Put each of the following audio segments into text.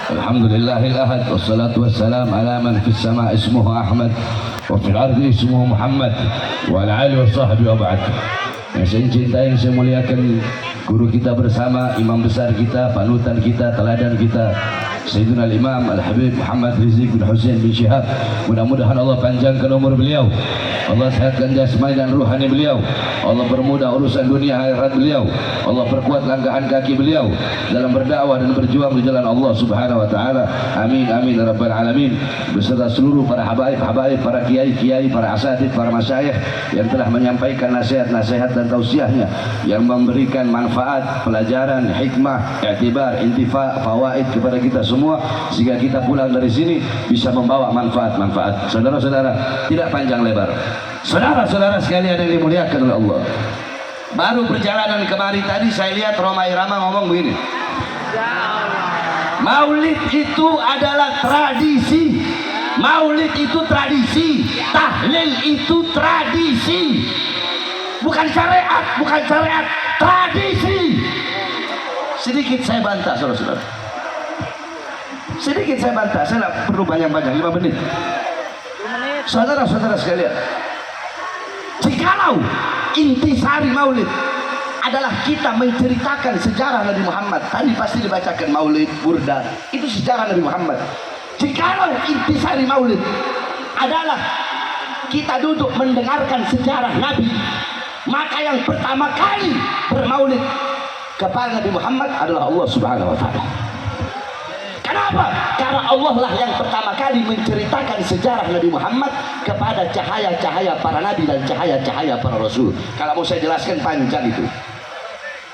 Alhamdulillahil ahad wassalatu wassalam ala man fis sama ismuhu Ahmad wa fil ardi ismuhu Muhammad wa ala alihi wa sahbihi wa ba'd. Yang saya cintai, yang saya muliakan, guru kita bersama, imam besar kita, panutan kita, teladan kita, Sayyidina Al-Imam Al-Habib Muhammad Rizieq bin Husain bin Syihab. Mudah-mudahan Allah panjangkan umur beliau, Allah sehatkan jasmani dan ruhani beliau, Allah permudah urusan dunia akhirat beliau, Allah perkuat langkahan kaki beliau dalam berdakwah dan berjuang di jalan Allah Subhanahu wa taala. Amin amin ya rabbal alamin. Beserta seluruh para habaib, para kiai, para asatidz, para masyayikh yang telah menyampaikan nasihat-nasihat dan tausiahnya yang memberikan manfaat, pelajaran, hikmah, i'tibar, intifa, fawaid kepada kita semua, sehingga kita pulang dari sini bisa membawa manfaat-manfaat. Saudara-saudara, tidak panjang lebar. Saudara-saudara sekalian yang dimuliakan oleh Allah, baru perjalanan kemari tadi saya lihat Roma Irama ngomong begini, Maulid itu adalah tradisi, Maulid itu tradisi, tahlil itu tradisi, bukan syariat, tradisi. Sedikit saya bantah saudara-saudara, sedikit saya bantah, saya tidak perlu banyak-banyak, 5 menit. Saudara-saudara sekalian, jikalau intisari maulid adalah kita menceritakan sejarah Nabi Muhammad, tadi pasti dibacakan maulid, burda, itu sejarah Nabi Muhammad. Jikalau intisari maulid adalah kita duduk mendengarkan sejarah Nabi, maka yang pertama kali bermaulid kepada Nabi Muhammad adalah Allah Subhanahu wa taala. Kenapa? Karena Allah lah yang pertama kali menceritakan sejarah Nabi Muhammad kepada cahaya-cahaya para nabi dan cahaya-cahaya para rasul. Kalau mau saya jelaskan panjang itu,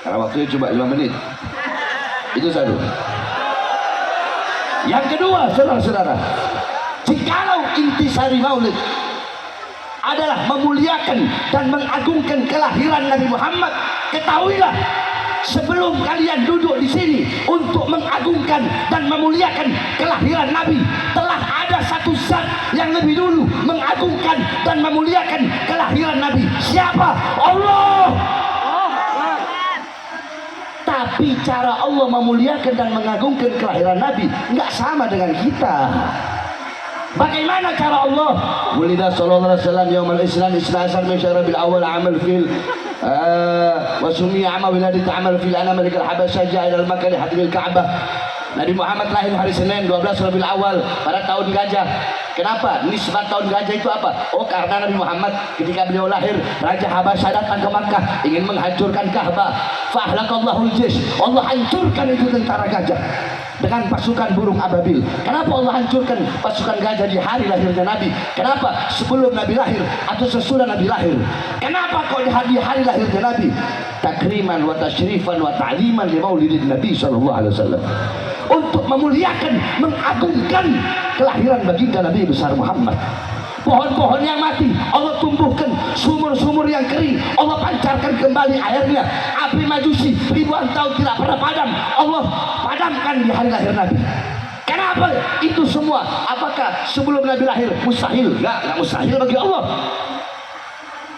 karena waktunya cuma 5 menit. Itu satu. Yang kedua, saudara-saudara, jikalau intisari maulid adalah memuliakan dan mengagungkan kelahiran Nabi Muhammad, ketahuilah, sebelum kalian duduk di sini untuk mengagungkan dan memuliakan kelahiran Nabi, telah ada satu zat yang lebih dulu mengagungkan dan memuliakan kelahiran Nabi. Siapa? Allah. Tapi cara Allah memuliakan dan mengagungkan kelahiran Nabi nggak sama dengan kita. Bagaimana cara Allah? Wulida sallallahu alaihi wasallam yaumal islam isna'ashar min syahrabil awal amal fil wa sumiya ama wiladati amal fil ana malikal habasyah ja'a ila al-makkah li hadmil ka'bah. Nabi Muhammad lahir hari Senin 12 Rabiul Awal pada tahun gajah. Kenapa? Nisbat tahun gajah itu apa? Oh, karena Nabi Muhammad ketika beliau lahir, Raja Habasyah datang ke Makkah ingin menghancurkan Ka'bah. Fahlakallahul jaysh. Allah hancurkan itu tentara gajah dengan pasukan burung ababil. Kenapa Allah hancurkan pasukan gajah di hari lahirnya Nabi? Kenapa? Sebelum Nabi lahir atau sesudah Nabi lahir? Kenapa kok di hari lahirnya Nabi? Takriman wa tasyrifan wa ta'liman li maulidin Nabi sallallahu alaihi wasallam, untuk memuliakan, mengagungkan kelahiran baginda Nabi besar Muhammad. Pohon-pohon yang mati Allah tumbuhkan, sumur-sumur yang kering Allah pancarkan kembali airnya. Api majusi ribuan tahun tidak pernah padam, Allah padamkan di hari lahir Nabi. Kenapa itu semua? Apakah sebelum Nabi lahir mustahil? Enggak mustahil bagi Allah.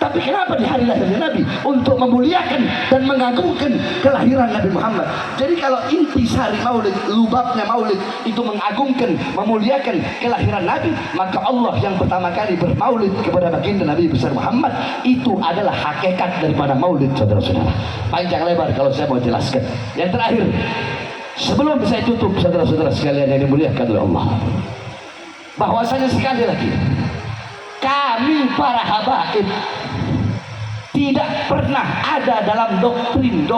Tapi kenapa di hari lahirnya Nabi? Untuk memuliakan dan mengagungkan kelahiran Nabi Muhammad. Jadi kalau intisari maulid, lubabnya maulid itu mengagungkan, memuliakan kelahiran Nabi, maka Allah yang pertama kali bermaulid kepada baginda Nabi besar Muhammad, itu adalah hakikat daripada maulid, saudara-saudara. Panjang lebar kalau saya mau jelaskan. Yang terakhir, sebelum saya tutup, saudara-saudara sekalian yang dimuliakan oleh Allah, bahwasanya sekali lagi, kami para habaib tidak pernah ada dalam doktrin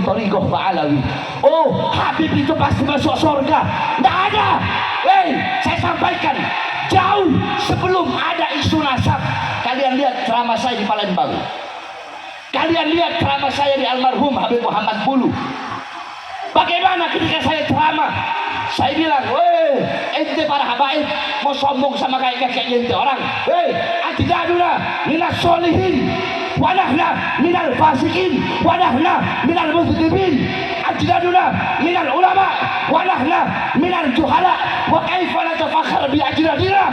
Thariqah Ba'alawi, oh Habib itu pasti masuk surga. Tidak ada. Saya sampaikan, jauh sebelum ada isu nasab. Kalian lihat ceramah saya di Palembang, kalian lihat ceramah saya di almarhum Habib Muhammad Bulu. Bagaimana ketika saya ceramah, saya bilang, ente para habaib mau sombong sama kayak ente orang. Atidaduna minas solihin, wadahna minal fasikin, wadahna minal muslimin. Atidaduna minal ulama, wadahna minal juhala. Wa kaifa natafakhar bi ajdadina.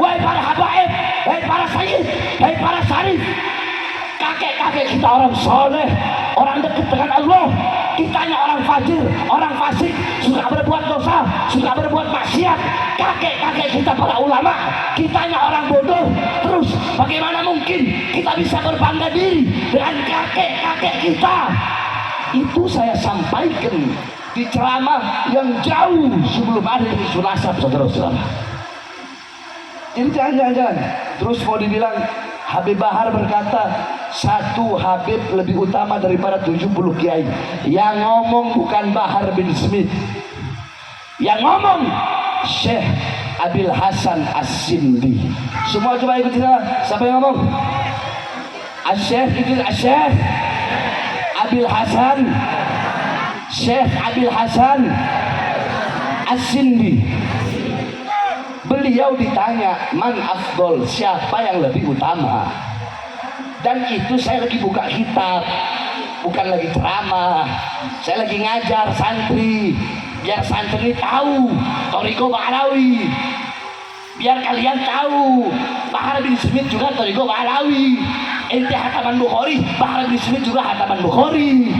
Wahai para habaib, wahai para sayyid, wahai para syarif, kakek-kakek kita orang soleh, orang dekat dengan Allah. Kitanya orang fajir, orang fasik, suka berbuat dosa. kakek-kakek kita para ulama, kitanya orang bodoh. Terus bagaimana mungkin kita bisa berbangga diri dengan kakek-kakek kita? Itu saya sampaikan di ceramah yang jauh sebelum ada di Sunasab, saudara-saudara. Jadi jangan terus mau dibilang Habib Bahar berkata satu Habib lebih utama daripada 70 kiai. Yang ngomong bukan Bahar bin Smith, yang ngomong Syekh Abil Hasan As-Sindi. Semua coba ikuti saya. Siapa yang ngomong? Syekh Abil Hasan, Syekh Abil Hasan As-Sindi. Beliau ditanya, man afdol, siapa yang lebih utama? Dan itu saya lagi buka kitab, bukan lagi ceramah. Saya lagi ngajar santri, biar santri tahu Thariqah Ba'alawi, biar kalian tahu Bahar bin Smith juga Thariqah Ba'alawi. Ente hataman Bukhari, Bahar bin Smith juga hataman Bukhari.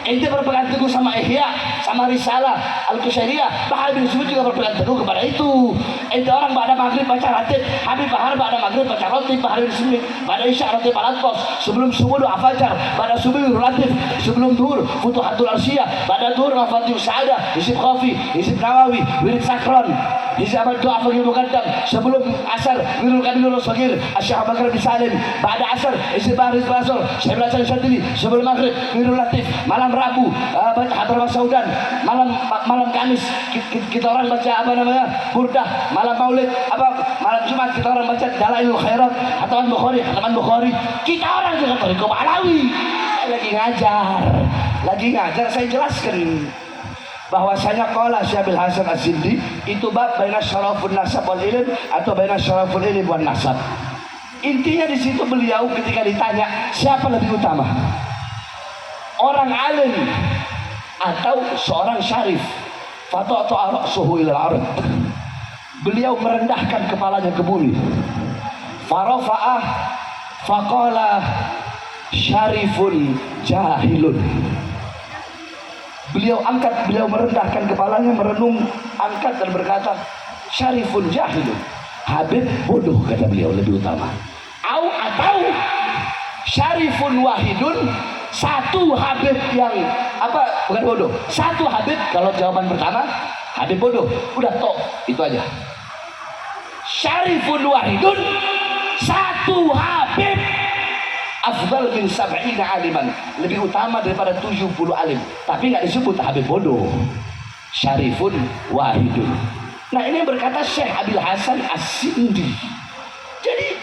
Ente berpegang teguh sama Ihya, sama Risalah Al-Qushairiyah, Bahar bin Smith juga berpegang teguh kepada itu. Ente orang ba'da maghrib baca ratib, Habib Bahar ba'da maghrib baca ratib, Bahar bin Smith ba'da isya ratib al-Atqas, sebelum subuh doa fajar, ba'da subuh ratib, sebelum duhur Futuhatul Arsiyah, ba'da duhur Mafatihus Sa'adah, Hizib Khafi, Hizib Nawawi, Wirid Sakron, Hizib Ahmad Doa Faqih Muqaddam, sebelum asar Wirul Qadirul Sagir, Asy'ah Bakar bin Salim, ba'da asar Hizib Bahar Hizib Rasul, Syekh Hasan Syadili, sebelum maghrib Wirul Latif, malam Rabu baca Hadramah Saudan, malam Kamis kita orang baca apa namanya Burdah, malam Maulid malam Jumat kita orang baca Dalailul Khairat, hataman Bukhari. Kita orang juga Thariqah Ba'alawi. Saya lagi ngajar, saya jelaskan bahwasanya qala Syekh Abil Hasan As-Sindi itu bab baina syarafun nasab wal ilm atau baina syaraful ilm wan nasab. Intinya di situ beliau ketika ditanya siapa lebih utama, orang alim atau seorang syarif, fata'tu ra'suhu ila al-ard. Beliau merendahkan kepalanya ke bumi. Farafa'ah faqala syarifun jahilun. Beliau merendahkan kepalanya, merenung, angkat dan berkata syarifun jahilun. Habib bodoh, kata beliau, lebih utama. Atau syarifun wahidun, satu Habib yang bukan bodoh, satu Habib. Kalau jawaban pertama Habib bodoh, udah tok, itu aja. Syarifun wahidun, satu Habib afdal min sab'ina aliman, lebih utama daripada 70 alim. Tapi nggak disebut Habib bodoh, syarifun wahidun. Nah, ini yang berkata Syekh Abil Hasan As-Sindi. Jadi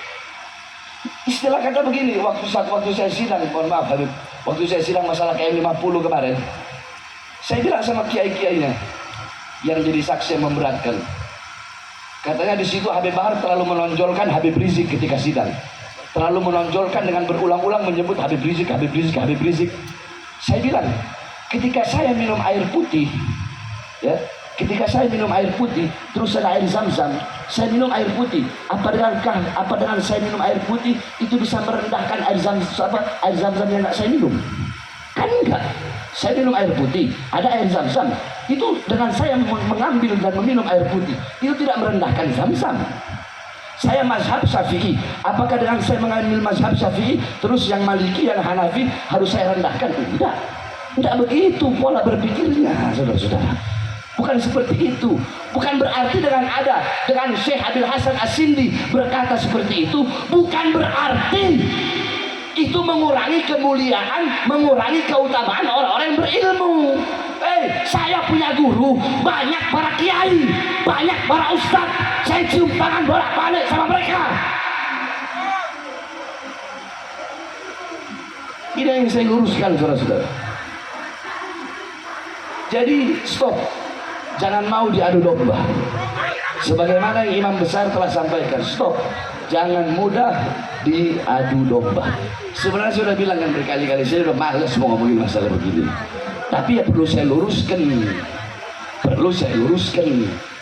istilah kata begini, waktu saya sidang, mohon maaf Habib, waktu saya sidang masalah KM50 kemarin, saya bilang sama kiai-kiainya yang jadi saksi yang memberatkan, katanya di situ Habib Bahar terlalu menonjolkan Habib Rizik ketika sidang, terlalu menonjolkan dengan berulang-ulang menyebut Habib Rizik. Saya bilang, ketika saya minum air putih, ya, ketika saya minum air putih, terus ada air zam-zam, saya minum air putih. Apa dengan saya minum air putih itu bisa merendahkan air zam-zam yang saya minum? Kan enggak. Saya minum air putih, ada air zam-zam. Itu dengan saya mengambil dan meminum air putih, itu tidak merendahkan zam-zam. Saya mazhab Syafi'i, apakah dengan saya mengambil mazhab Syafi'i, terus yang Maliki, yang Hanafi harus saya rendahkan? Tidak begitu pola berpikirnya, saudara-saudara. Bukan seperti itu. Bukan berarti dengan Syekh Abil Hasan As-Sindi berkata seperti itu, bukan berarti itu mengurangi kemuliaan, mengurangi keutamaan orang-orang yang berilmu. Saya punya guru, banyak para kiai, banyak para ustadz, saya cium tangan bolak-balik sama mereka. Ini yang saya luruskan, saudara-saudara. Jadi stop, jangan mau diadu domba. Sebagaimana yang Imam Besar telah sampaikan, stop, jangan mudah diadu domba. Sebenarnya saya sudah bilang kan berkali-kali, saya sudah males mau ngomongin masalah begini. Tapi ya perlu saya luruskan.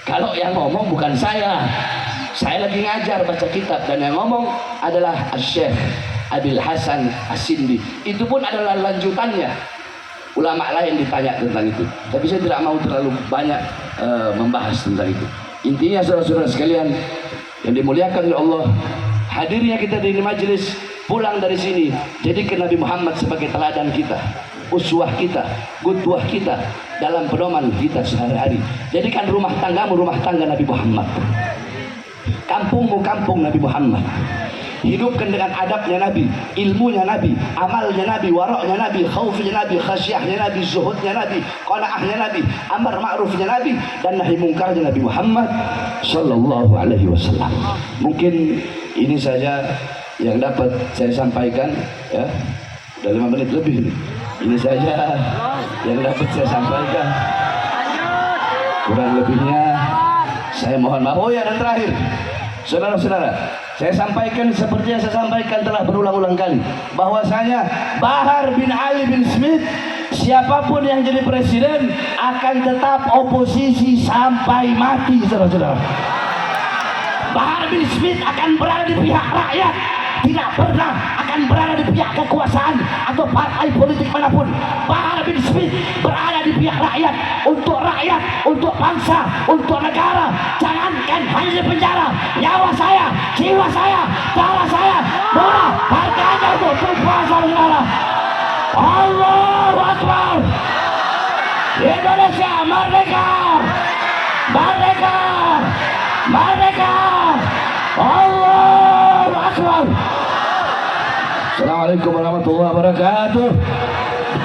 Kalau yang ngomong bukan saya lagi ngajar baca kitab, dan yang ngomong adalah Syekh Abil Hasan As-Sindi. Itu pun adalah lanjutannya. Ulama lain ditanya tentang itu, tapi saya tidak mau terlalu banyak membahas tentang itu. Intinya saudara-saudara sekalian yang dimuliakan oleh Allah, hadirnya kita di majelis, pulang dari sini, jadikan Nabi Muhammad sebagai teladan kita, uswah kita, qudwah kita dalam pedoman kita sehari-hari. Jadikan rumah tanggamu rumah tangga Nabi Muhammad, kampungmu kampung Nabi Muhammad. Hidupkan dengan adabnya Nabi, ilmunya Nabi, amalnya Nabi, waraknya Nabi, khaufnya Nabi, khasyahnya Nabi, zuhudnya Nabi, qanaahnya Nabi, amar ma'rufnya Nabi, dan nahi mungkarnya Nabi Muhammad sallallahu alaihi wasallam. Mungkin ini saja yang dapat saya sampaikan, ya. Udah 5 menit lebih nih. Ini saja yang dapat saya sampaikan. Kurang lebihnya saya mohon maaf. Oh ya, dan terakhir, saudara-saudara, saya sampaikan seperti yang saya sampaikan telah berulang-ulang kali, bahwasanya Bahar bin Ali bin Smith, siapapun yang jadi presiden akan tetap oposisi sampai mati, saudara-saudara. Bahar bin Smith akan berada di pihak rakyat, tidak pernah akan berada di pihak kekuasaan atau partai politik manapun. Bahar bin Smith berada di pihak rakyat, untuk bangsa, untuk negara. Jangankan hanya di penjara, nyawa saya, jiwa saya, darah saya murah harganya untuk berpuasa, saudara. Allahu Akbar. Indonesia merdeka, merdeka, merdeka. Allahu Akbar. Assalamualaikum warahmatullahi wabarakatuh.